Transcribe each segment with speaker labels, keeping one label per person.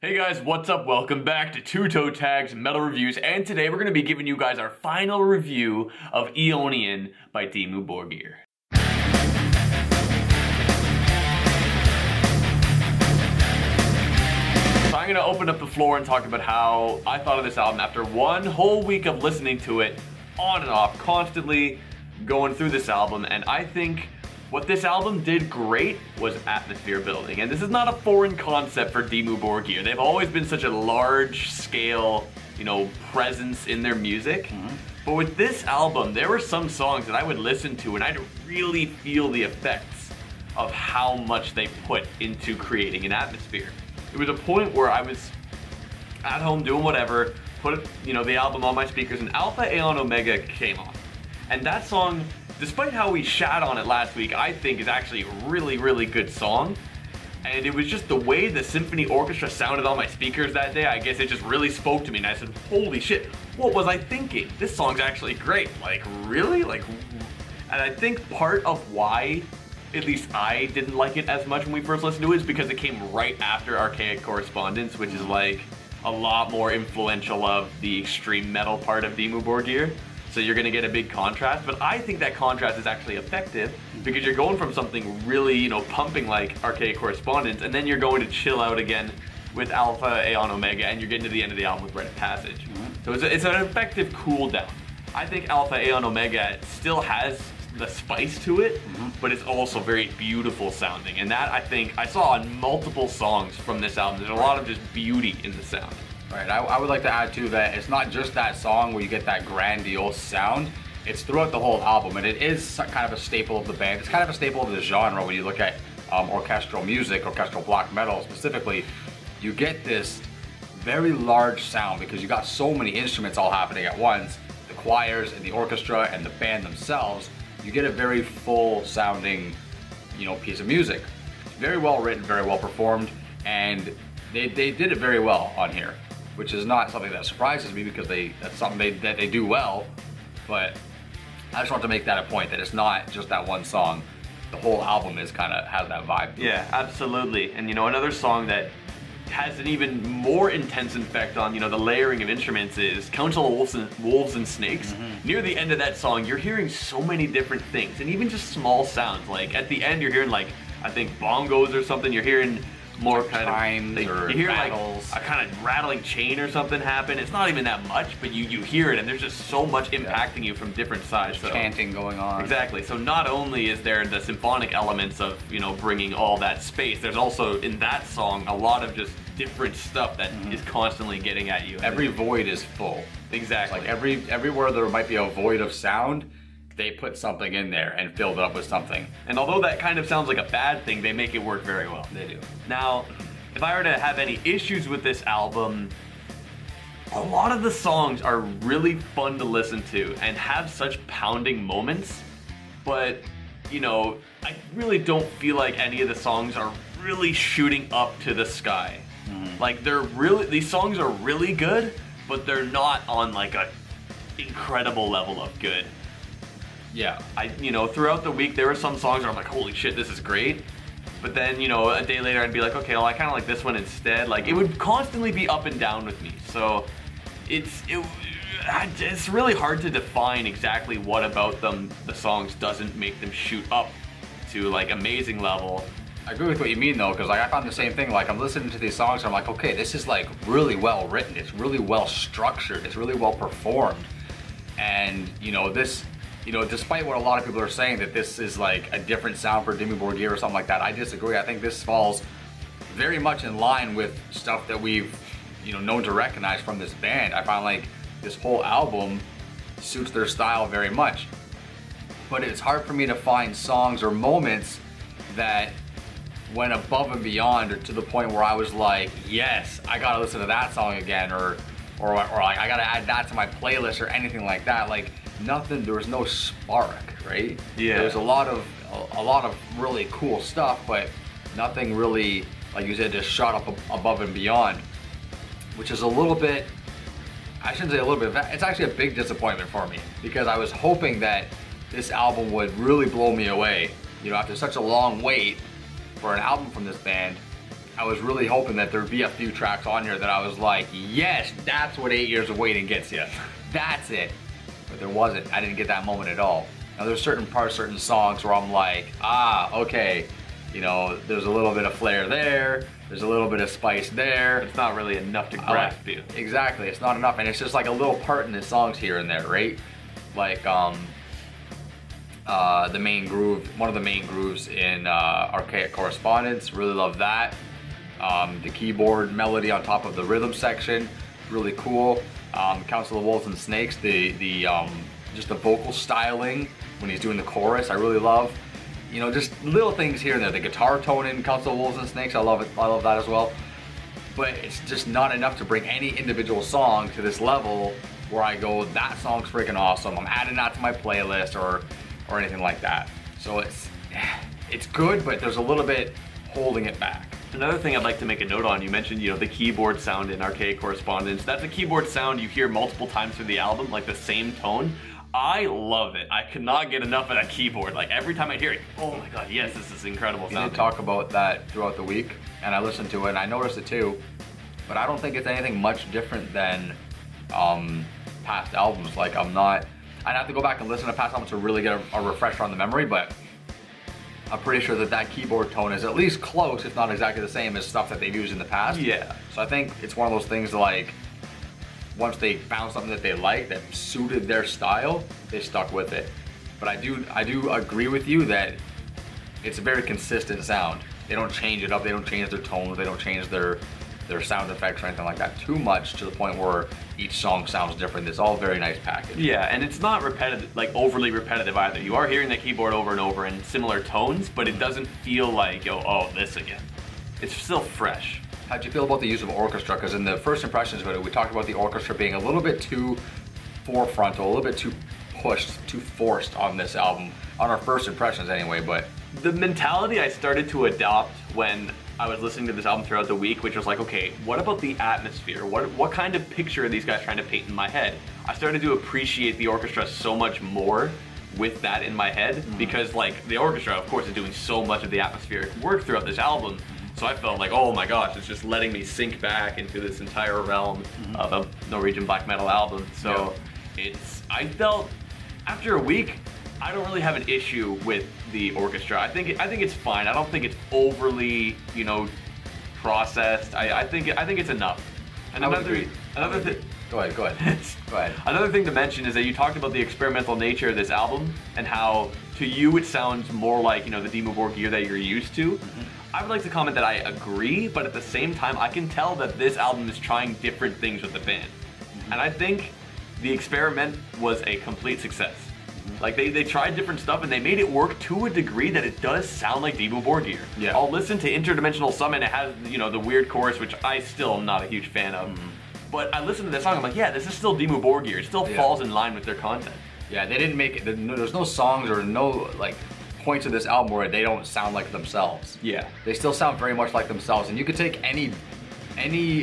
Speaker 1: Hey guys, what's up? Welcome back to Toe Tags Metal Reviews, and today we're going to be giving you guys our final review of Eonian by Dimmu Borgir. So I'm going to open up the floor and talk about how I thought of this album after one whole week of listening to it on and off, constantly going through this album, and I think what this album did great was atmosphere building. And this is not a foreign concept for Dimmu Borgir. They've always been such a large scale, presence in their music. But with this album, there were some songs that I would listen to and I'd really feel the effects of how much they put into creating an atmosphere. There was a point where I was at home doing whatever, put the album on my speakers, and Alpha Aeon Omega came on. And that song, despite how we shat on it last week, I think is actually a really, really good song. And it was just the way the symphony orchestra sounded on my speakers that day, I guess it just really spoke to me, and I said, holy shit, what was I thinking? This song's actually great. Like, really? And I think part of why, at least I didn't like it as much when we first listened to it, is because it came right after Archaic Correspondence, which is like a lot more influential of the extreme metal part of Dimmu Borgir. So you're gonna get a big contrast, but I think that contrast is actually effective because you're going from something really, pumping like Archaic Correspondence, and then you're going to chill out again with Alpha Aeon Omega, and you're getting to the end of the album with Rite of Passage. So it's an effective cool down. I think Alpha Aeon Omega still has the spice to it, but it's also very beautiful sounding, and that I think I saw on multiple songs from this album. There's a lot of just beauty in the sound.
Speaker 2: Right, I would like to add too that it's not just that song where you get that grandiose sound, it's throughout the whole album, and it is kind of a staple of the band. It's kind of a staple of the genre when you look at orchestral music, orchestral black metal specifically. You get this very large sound because you got so many instruments all happening at once, the choirs and the orchestra and the band themselves. You get a very full sounding, piece of music. It's very well written, very well performed, and they did it very well on here, which is not something that surprises me because that's something that they do well. But I just want to make that a point, that it's not just that one song. The whole album has that vibe.
Speaker 1: Yeah, absolutely. And another song that has an even more intense effect on the layering of instruments is Council of Wolves and Snakes. Near the end of that song, you're hearing so many different things, and even just small sounds. Like at the end, you're hearing I think bongos or something. You're hearing more kind of, you hear
Speaker 2: rattles.
Speaker 1: Like a kind of rattling chain or something happen. It's not even that much, but you hear it, and there's just so much impacting you from different sides.
Speaker 2: So chanting going on.
Speaker 1: Exactly. So not only is there the symphonic elements of bringing all that space, there's also in that song a lot of just different stuff that is constantly getting at you.
Speaker 2: Every void is full.
Speaker 1: Exactly.
Speaker 2: Like everywhere there might be a void of sound, they put something in there and filled it up with something.
Speaker 1: And although that kind of sounds like a bad thing, they make it work very well.
Speaker 2: They do.
Speaker 1: Now, if I were to have any issues with this album, a lot of the songs are really fun to listen to and have such pounding moments, but, I really don't feel like any of the songs are really shooting up to the sky. Like, these songs are really good, but they're not on like a incredible level of good.
Speaker 2: Yeah.
Speaker 1: Throughout the week, there were some songs where I'm like, holy shit, this is great. But then, a day later, I'd be like, okay, well, I kind of like this one instead. Like, it would constantly be up and down with me. So, it's really hard to define exactly what about the songs doesn't make them shoot up to, amazing level.
Speaker 2: I agree with what you mean, though, because I found the same thing. Like, I'm listening to these songs, and I'm like, okay, this is, really well written. It's really well structured. It's really well performed. And, despite what a lot of people are saying, that this is a different sound for Dimmu Borgir or something like that, I disagree. I think this falls very much in line with stuff that we've, known to recognize from this band. I find this whole album suits their style very much. But it's hard for me to find songs or moments that went above and beyond, or to the point where I was like, yes, I gotta listen to that song again, or I gotta add that to my playlist or anything like that. Nothing, there was no spark, right?
Speaker 1: Yeah.
Speaker 2: There was a lot of really cool stuff, but nothing really, like you said, just shot up above and beyond, which is a little bit, I shouldn't say a little bit, it's actually a big disappointment for me, because I was hoping that this album would really blow me away. After such a long wait for an album from this band, I was really hoping that there'd be a few tracks on here that I was like, yes, that's what 8 years of waiting gets you. That's it. But there wasn't. I didn't get that moment at all. Now there's certain parts, certain songs where I'm like, ah, okay, you know, there's a little bit of flair there, there's a little bit of spice there.
Speaker 1: It's not really enough to grasp you.
Speaker 2: Exactly, it's not enough, and it's just like a little part in the songs here and there, right? Like the main groove, one of the main grooves in Archaic Correspondence, really love that. The keyboard melody on top of the rhythm section, really cool. Council of Wolves and Snakes, just the vocal styling when he's doing the chorus, I really love. You know, just little things here and there. The guitar tone in Council of Wolves and Snakes, I love it. I love that as well. But it's just not enough to bring any individual song to this level where I go, that song's freaking awesome. I'm adding that to my playlist or anything like that. So it's good, but there's a little bit holding it back.
Speaker 1: Another thing I'd like to make a note on, you mentioned, you know, the keyboard sound in Archaic Correspondence. That's a keyboard sound you hear multiple times through the album, like the same tone. I love it. I could not get enough of that keyboard. Like every time I hear it, oh my god, yes, this is incredible sound.
Speaker 2: We did talk about that throughout the week, and I listened to it, and I noticed it too. But I don't think it's anything much different than past albums. Like I'd have to go back and listen to past albums to really get a refresher on the memory, but I'm pretty sure that keyboard tone is at least close, if not exactly the same as stuff that they've used in the past.
Speaker 1: Yeah.
Speaker 2: So I think it's one of those things like, once they found something that they liked that suited their style, they stuck with it. But I do agree with you that it's a very consistent sound. They don't change it up, they don't change their tones, they don't change their sound effects or anything like that too much to the point where each song sounds different. It's all a very nice package.
Speaker 1: Yeah, and it's not repetitive, like overly repetitive either. You are hearing the keyboard over and over in similar tones, but it doesn't feel like, oh, this again. It's still fresh.
Speaker 2: How'd you feel about the use of orchestra? Because in the first impressions video, we talked about the orchestra being a little bit too forefrontal, a little bit too pushed, too forced on this album, on our first impressions anyway, but...
Speaker 1: The mentality I started to adopt when I was listening to this album throughout the week, which was like, okay, what about the atmosphere? What kind of picture are these guys trying to paint in my head? I started to appreciate the orchestra so much more with that in my head, because like the orchestra, of course, is doing so much of the atmospheric work throughout this album. So I felt like, oh my gosh, it's just letting me sink back into this entire realm of a Norwegian black metal album. So I felt, after a week, I don't really have an issue with the orchestra. I think it's fine. I don't think it's overly, you know, processed. I think it's enough. And another thing.
Speaker 2: Go ahead.
Speaker 1: Another thing to mention is that you talked about the experimental nature of this album and how to you it sounds more like, you know, the Dimmu Borgir that you're used to. I would like to comment that I agree, but at the same time, I can tell that this album is trying different things with the band. And I think the experiment was a complete success. Like they tried different stuff and they made it work to a degree that it does sound like Dimmu Borgir.
Speaker 2: Yeah.
Speaker 1: I'll listen to Interdimensional Summon, it has, you know, the weird chorus, which I still am not a huge fan of. But I listened to this song, I'm like, yeah, this is still Dimmu Borgir. It still falls in line with their content.
Speaker 2: Yeah, they didn't make it, there's no songs or no, like, points of this album where they don't sound like themselves.
Speaker 1: Yeah.
Speaker 2: They still sound very much like themselves, and you could take any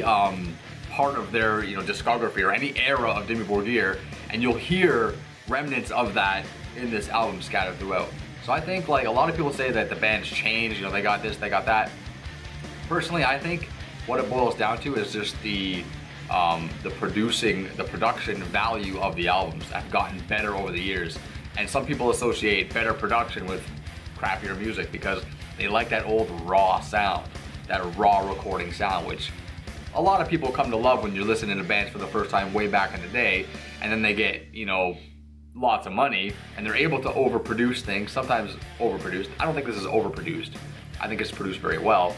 Speaker 2: part of their, you know, discography or any era of Dimmu Borgir, and you'll hear remnants of that in this album scattered throughout. So I think, like, a lot of people say that the band's changed, you know, they got this, they got that. Personally, I think what it boils down to is just the production value of the albums have gotten better over the years. And some people associate better production with crappier music because they like that old raw sound, that raw recording sound, which a lot of people come to love when you're listening to bands for the first time way back in the day, and then they get, you know, lots of money and they're able to overproduce things, sometimes overproduced. I don't think this is overproduced. I think it's produced very well.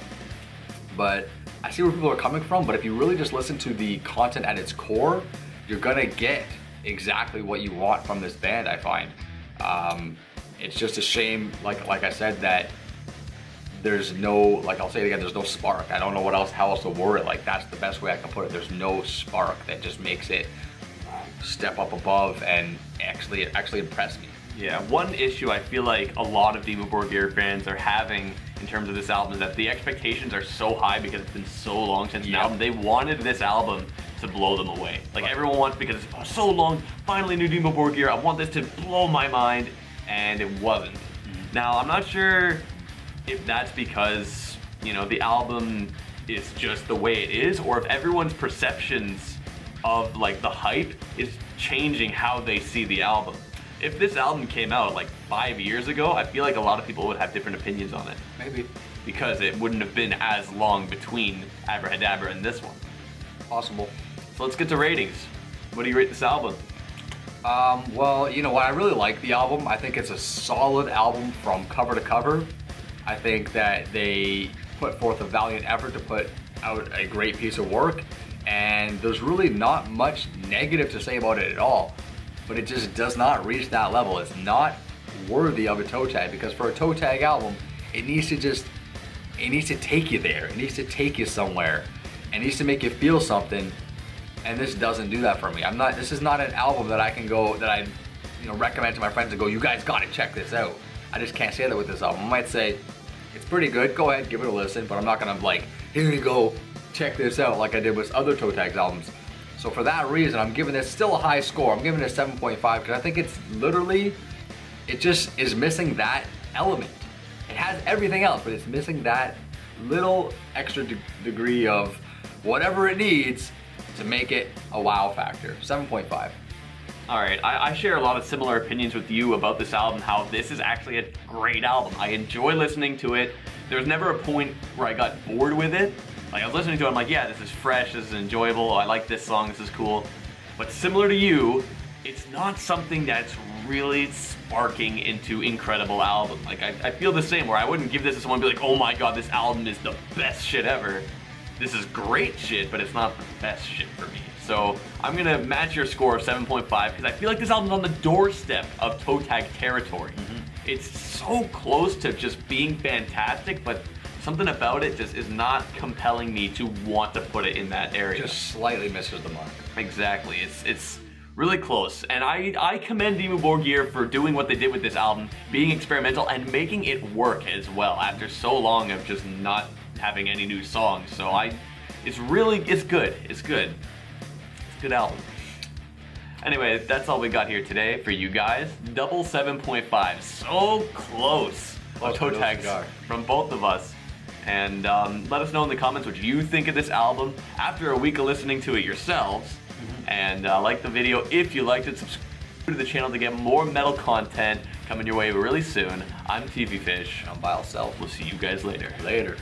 Speaker 2: But I see where people are coming from, but if you really just listen to the content at its core, you're gonna get exactly what you want from this band, I find. It's just a shame, like I said, that there's no, like I'll say it again, there's no spark. I don't know how else to word it. Like, that's the best way I can put it. There's no spark that just makes it step up above and actually impress me.
Speaker 1: Yeah, one issue I feel like a lot of Dimmu Borgir fans are having in terms of this album is that the expectations are so high because it's been so long since an album. They wanted this album to blow them away. Like, everyone wants, because it's so long, finally new Dimmu Borgir, I want this to blow my mind, and it wasn't. Now, I'm not sure if that's because, you know, the album is just the way it is, or if everyone's perceptions of like the hype is changing how they see the album. If this album came out like 5 years ago, I feel like a lot of people would have different opinions on it.
Speaker 2: Maybe.
Speaker 1: Because it wouldn't have been as long between Abrahadabra and this one.
Speaker 2: Possible.
Speaker 1: So let's get to ratings. What do you rate this album?
Speaker 2: Well, you know what, I really like the album. I think it's a solid album from cover to cover. I think that they put forth a valiant effort to put out a great piece of work, and there's really not much negative to say about it at all. But it just does not reach that level. It's not worthy of a toe tag, because for a toe tag album, it needs to take you there. It needs to take you somewhere. It needs to make you feel something. And this doesn't do that for me. This is not an album that I can go, that I recommend to my friends and go, you guys gotta check this out. I just can't say that with this album. I might say, it's pretty good, go ahead, give it a listen, but I'm not gonna like, here you go, check this out like I did with other Toe Tags albums. So for that reason, I'm giving this still a high score. I'm giving it a 7.5 because I think it's literally, it just is missing that element. It has everything else, but it's missing that little extra degree of whatever it needs to make it a wow factor. 7.5.
Speaker 1: Alright, I share a lot of similar opinions with you about this album, how this is actually a great album. I enjoy listening to it. There's never a point where I got bored with it. Like, I was listening to it, I'm like, yeah, this is fresh, this is enjoyable, I like this song, this is cool. But similar to you, it's not something that's really sparking into incredible album. Like, I feel the same, where I wouldn't give this to someone and be like, oh my god, this album is the best shit ever. This is great shit, but it's not the best shit for me. So I'm gonna match your score of 7.5 because I feel like this album's on the doorstep of toe tag territory. It's so close to just being fantastic, but something about it just is not compelling me to want to put it in that area.
Speaker 2: Just slightly misses the mark.
Speaker 1: Exactly, it's really close. And I commend Dimmu Borgir for doing what they did with this album, being experimental and making it work as well after so long of just not having any new songs. So it's good. It's good. It's a good album. Anyway, that's all we got here today for you guys. Double 7.5, so close. Toe tags from both of us. And let us know in the comments what you think of this album after a week of listening to it yourselves. And like the video if you liked it. Subscribe to the channel to get more metal content coming your way really soon. I'm TV Fish.
Speaker 2: I'm Bile Self.
Speaker 1: We'll see you guys later.
Speaker 2: Later.